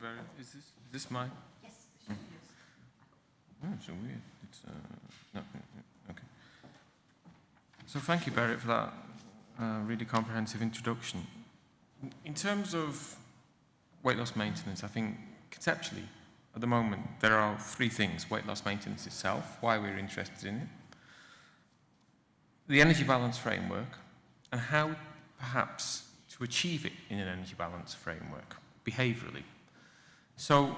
Barry. Is this mine? Yes. Yes. Oh, it's so weird. It's no, okay. So thank you, Barrett, for that really comprehensive introduction. In terms of weight loss maintenance, I think conceptually, at the moment, there are three things: weight loss maintenance itself, why we're interested in it, the energy balance framework, and how perhaps to achieve it in an energy balance framework, behaviourally. So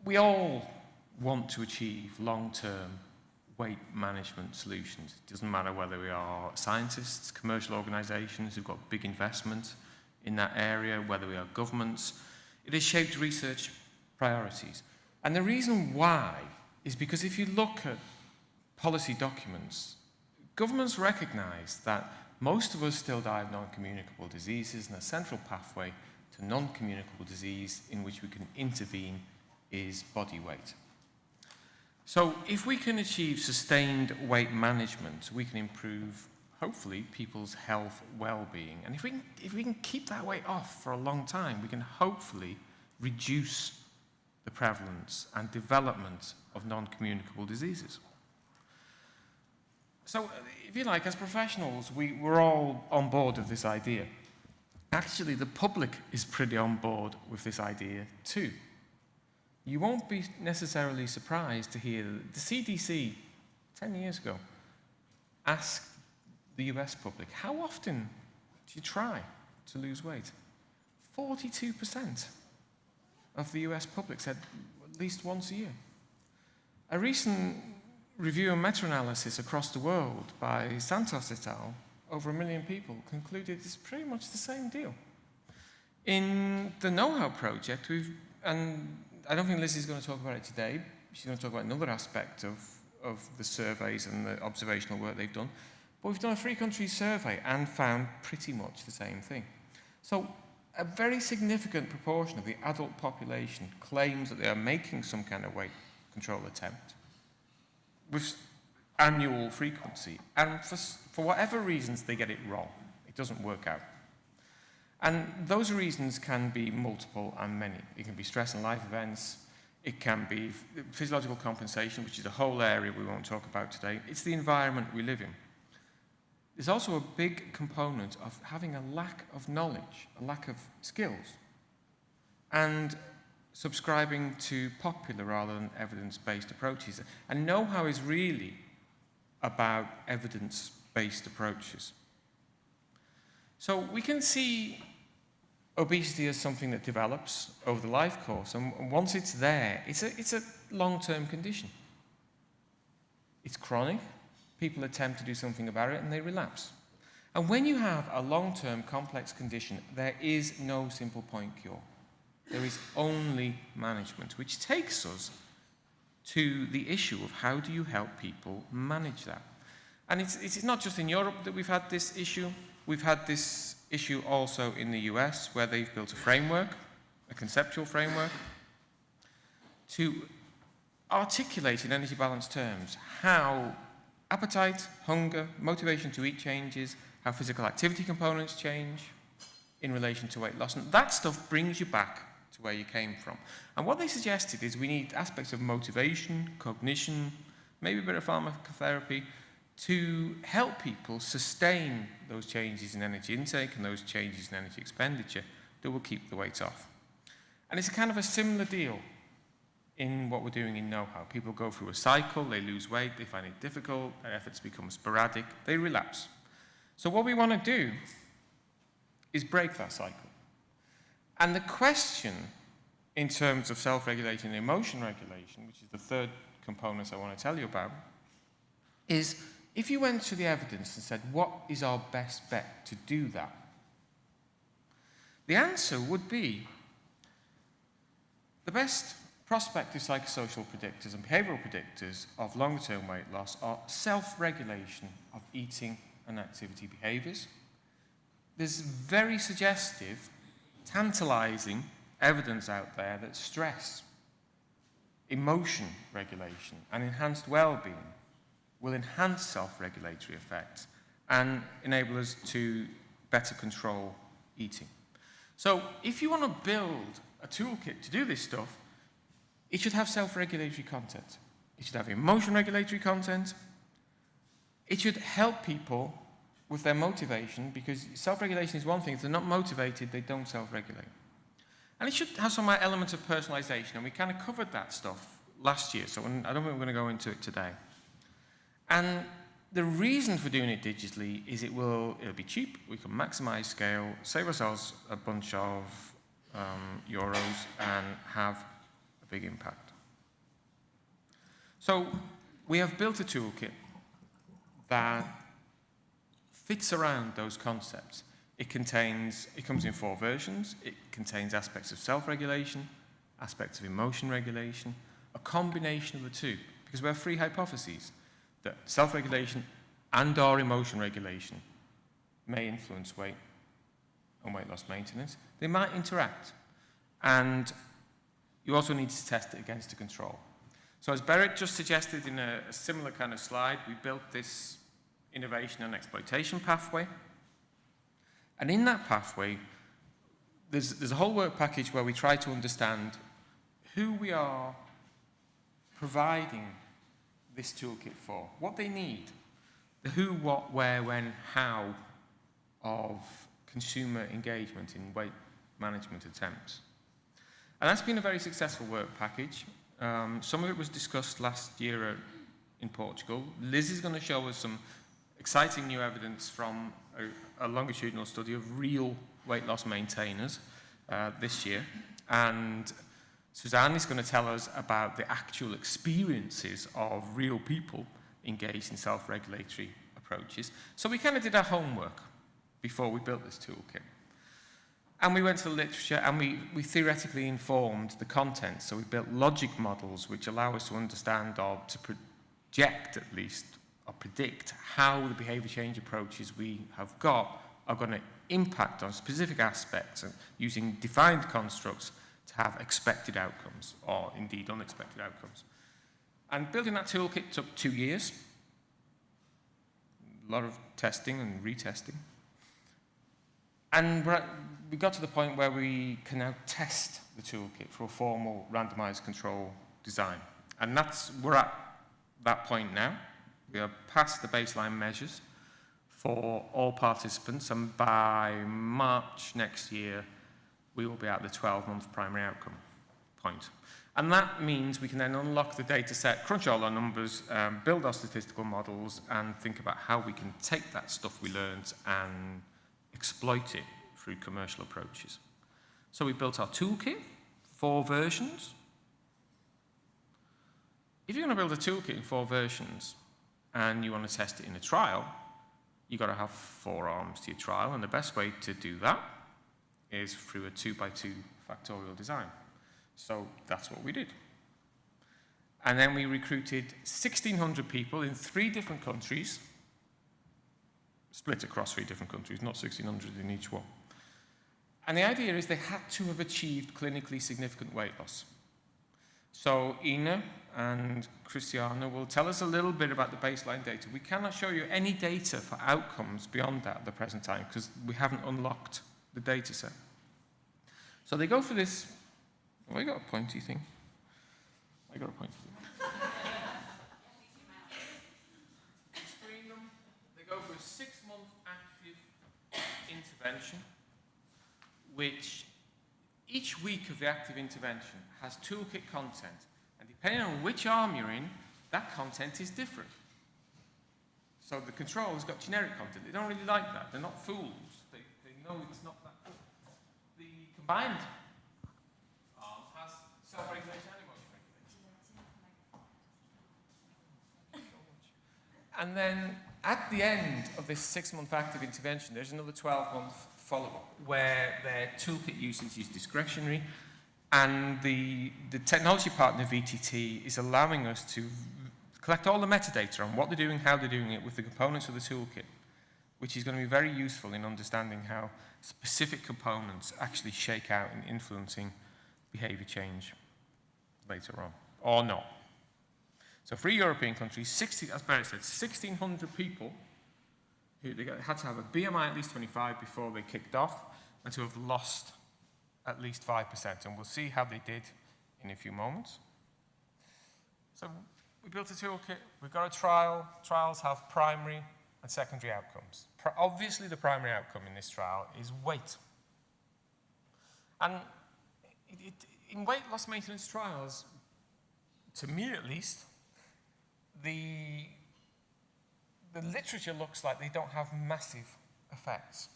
we all want to achieve long-term weight management solutions. It doesn't matter whether we are scientists, commercial organisations who've got big investment in that area, whether we are governments. It has shaped research priorities. And the reason why is because if you look at policy documents, governments recognise that most of us still die of non-communicable diseases, and a central pathway to non-communicable disease in which we can intervene is body weight. So if we can achieve sustained weight management, we can improve, hopefully, people's health well-being. And if we can keep that weight off for a long time, we can hopefully reduce the prevalence and development of non-communicable diseases. So, if you like, as professionals, we're all on board with this idea. Actually, the public is pretty on board with this idea too. You won't be necessarily surprised to hear that the CDC, 10 years ago, asked the US public, how often do you try to lose weight? 42% of the US public said at least once a year. A recent review and meta-analysis across the world by Santos et al., over 1 million people, concluded it's pretty much the same deal. In the NoHoW project, and I don't think Lizzie's going to talk about it today, she's going to talk about another aspect of the surveys and the observational work they've done, but we've done a 3-country survey and found pretty much the same thing. So a very significant proportion of the adult population claims that they are making some kind of weight control attempt with annual frequency, and for whatever reasons they get it wrong. It doesn't work out. And those reasons can be multiple and many. It can be stress and life events, it can be physiological compensation, which is a whole area we won't talk about today. It's the environment we live in. There's also a big component of having a lack of knowledge, a lack of skills, and subscribing to popular rather than evidence-based approaches. And know-how is really about evidence-based approaches. So we can see obesity as something that develops over the life course, and once it's there, it's a long-term condition. It's chronic, people attempt to do something about it, and they relapse. And when you have a long-term complex condition, there is no simple point cure. There is only management, which takes us to the issue of how do you help people manage that. And it's not just in Europe that we've had this issue. We've had this issue also in the US, where they've built a framework, a conceptual framework, to articulate in energy balance terms how appetite, hunger, motivation to eat changes, how physical activity components change in relation to weight loss. And that stuff brings you back to where you came from. And what they suggested is we need aspects of motivation, cognition, maybe a bit of pharmacotherapy to help people sustain those changes in energy intake and those changes in energy expenditure that will keep the weight off. And it's kind of a similar deal in what we're doing in NoHoW. People go through a cycle, they lose weight, they find it difficult, their efforts become sporadic, they relapse. So what we want to do is break that cycle. And the question in terms of self-regulation and emotion regulation, which is the third component I want to tell you about, is if you went to the evidence and said, what is our best bet to do that? The answer would be the best prospective psychosocial predictors and behavioural predictors of longer-term weight loss are self-regulation of eating and activity behaviours. There's very suggestive, tantalising evidence out there that stress, emotion regulation, and enhanced well-being will enhance self-regulatory effects and enable us to better control eating. So if you want to build a toolkit to do this stuff, it should have self-regulatory content. It should have emotion regulatory content. It should help people with their motivation, because self-regulation is one thing. If they're not motivated, they don't self-regulate. And it should have some element of personalization, and we kind of covered that stuff last year, so I don't think we're going to go into it today. And the reason for doing it digitally is it'll be cheap, we can maximize scale, save ourselves a bunch of euros, and have a big impact. So we have built a toolkit that fits around those concepts. It comes in 4 versions. It contains aspects of self-regulation, aspects of emotion regulation, a combination of the two, because we have 3 hypotheses that self-regulation and or emotion regulation may influence weight and weight loss maintenance. They might interact, and you also need to test it against a control. So as Berit just suggested in a similar kind of slide, we built this innovation and exploitation pathway. And in that pathway, there's a whole work package where we try to understand who we are providing this toolkit for, what they need, the who, what, where, when, how of consumer engagement in weight management attempts. And that's been a very successful work package. Some of it was discussed last year in Portugal. Liz is going to show us some exciting new evidence from a longitudinal study of real weight loss maintainers this year. And Suzanne is going to tell us about the actual experiences of real people engaged in self-regulatory approaches. So we kind of did our homework before we built this toolkit. And we went to the literature, and we theoretically informed the content. So we built logic models which allow us to understand, or to project at least, or predict how the behavior change approaches we have got are going to impact on specific aspects, and using defined constructs to have expected outcomes, or indeed unexpected outcomes. And building that toolkit took 2 years. A lot of testing and retesting. And we got to the point where we can now test the toolkit for a formal randomized control design. And we're at that point now. We are past the baseline measures for all participants, and by March next year, we will be at the 12-month primary outcome point. And that means we can then unlock the data set, crunch all our numbers, build our statistical models, and think about how we can take that stuff we learned and exploit it through commercial approaches. So we built our toolkit, 4 versions. If you're going to build a toolkit in 4 versions and you want to test it in a trial, you've got to have 4 arms to your trial, and the best way to do that is through a 2x2 factorial design. So that's what we did. And then we recruited 1,600 people in 3 different countries, split across 3 different countries, not 1,600 in each one. And the idea is they had to have achieved clinically significant weight loss. So Ina and Christiana will tell us a little bit about the baseline data. We cannot show you any data for outcomes beyond that at the present time, because we haven't unlocked the data set. So they go for this. Oh, I got a pointy thing. I got a pointy thing. Screen them. They go for a 6-month active intervention, which each week of the active intervention has toolkit content, and depending on which arm you're in, that content is different. So the control has got generic content. They don't really like that. They're not fools. They know it's not that good. The combined arm has self-regulation and emotion regulation. And then at the end of this 6-month active intervention, there's another 12-month follow-up where their toolkit usage is discretionary, and the technology partner VTT is allowing us to collect all the metadata on what they're doing, how they're doing it with the components of the toolkit, which is going to be very useful in understanding how specific components actually shake out in influencing behavior change later on, or not. So 3 European countries, as Barry said, 1,600 people who had to have a BMI at least 25 before they kicked off, and to have lost at least 5%, and we'll see how they did in a few moments. So we built a toolkit, we've got a trial. Trials have primary and secondary outcomes. Obviously, the primary outcome in this trial is weight. And in weight loss maintenance trials, to me at least, the literature looks like they don't have massive effects.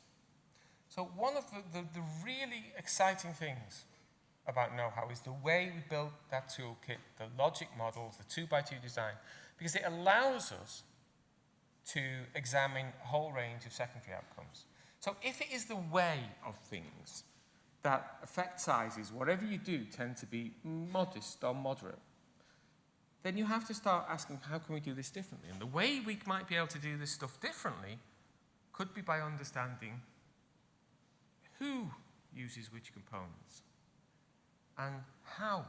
So one of the really exciting things about NoHoW is the way we built that toolkit, the logic models, the 2x2 design, because it allows us to examine a whole range of secondary outcomes. So if it is the way of things that effect sizes, whatever you do, tend to be modest or moderate, then you have to start asking, how can we do this differently? And the way we might be able to do this stuff differently could be by understanding who uses which components and how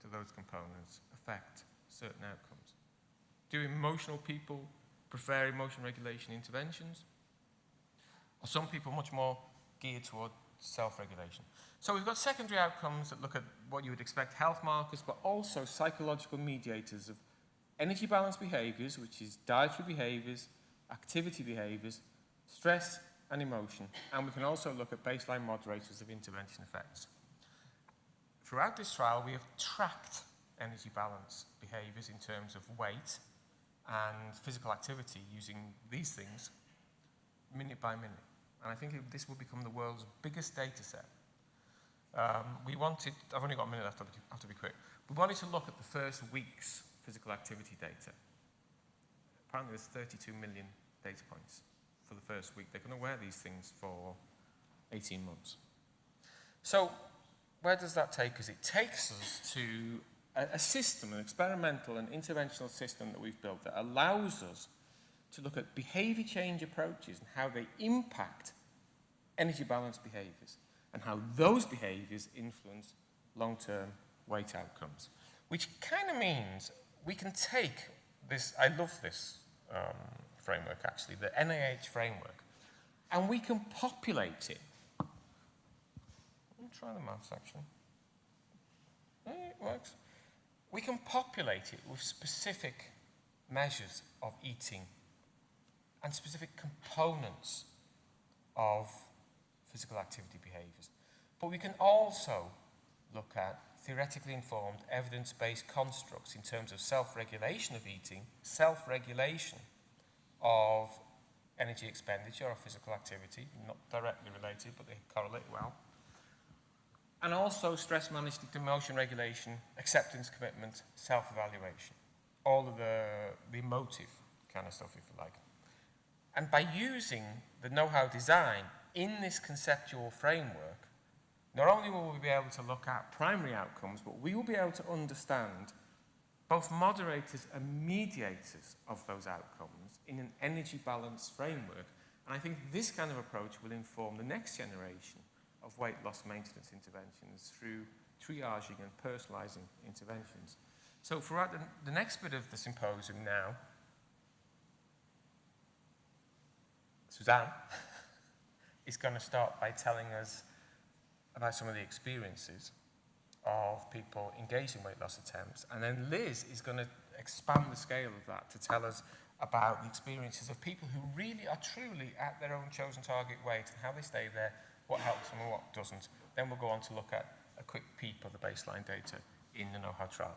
do those components affect certain outcomes. Do emotional people prefer emotion regulation interventions? Or some people much more geared toward self-regulation? So we've got secondary outcomes that look at what you would expect, health markers, but also psychological mediators of energy balance behaviors, which is dietary behaviors, activity behaviors, stress and emotion. And we can also look at baseline moderators of intervention effects. Throughout this trial, we have tracked energy balance behaviors in terms of weight and physical activity using these things minute by minute. And I think this will become the world's biggest data set. We wanted, I've only got a minute left, I have to be quick. We wanted to look at the first week's physical activity data. Apparently there's 32 million data points for the first week. They're going to wear these things for 18 months. So where does that take us? It takes us to a system, an experimental and interventional system that we've built that allows us to look at behavior change approaches and how they impact energy balance behaviors and how those behaviors influence long-term weight outcomes. Which kind of means we can take this, I love this framework actually, the NIH framework, and we can populate it. Let me try the maths actually. It works. We can populate it with specific measures of eating and specific components of physical activity behaviors. But we can also look at theoretically informed, evidence-based constructs in terms of self-regulation of eating, self-regulation of energy expenditure or physical activity, not directly related, but they correlate well. And also stress management, emotion regulation, acceptance, commitment, self-evaluation. All of the emotive kind of stuff, if you like. And by using the NoHoW design in this conceptual framework, not only will we be able to look at primary outcomes, but we will be able to understand both moderators and mediators of those outcomes in an energy balance framework. And I think this kind of approach will inform the next generation of weight loss maintenance interventions through triaging and personalizing interventions. So for the next bit of the symposium now, Suzanne is going to start by telling us about some of the experiences of people engaged in weight loss attempts. And then Liz is going to expand the scale of that to tell us about the experiences of people who really are truly at their own chosen target weight and how they stay there, what helps them and what doesn't. Then we'll go on to look at a quick peep of the baseline data in the NoHoW trial.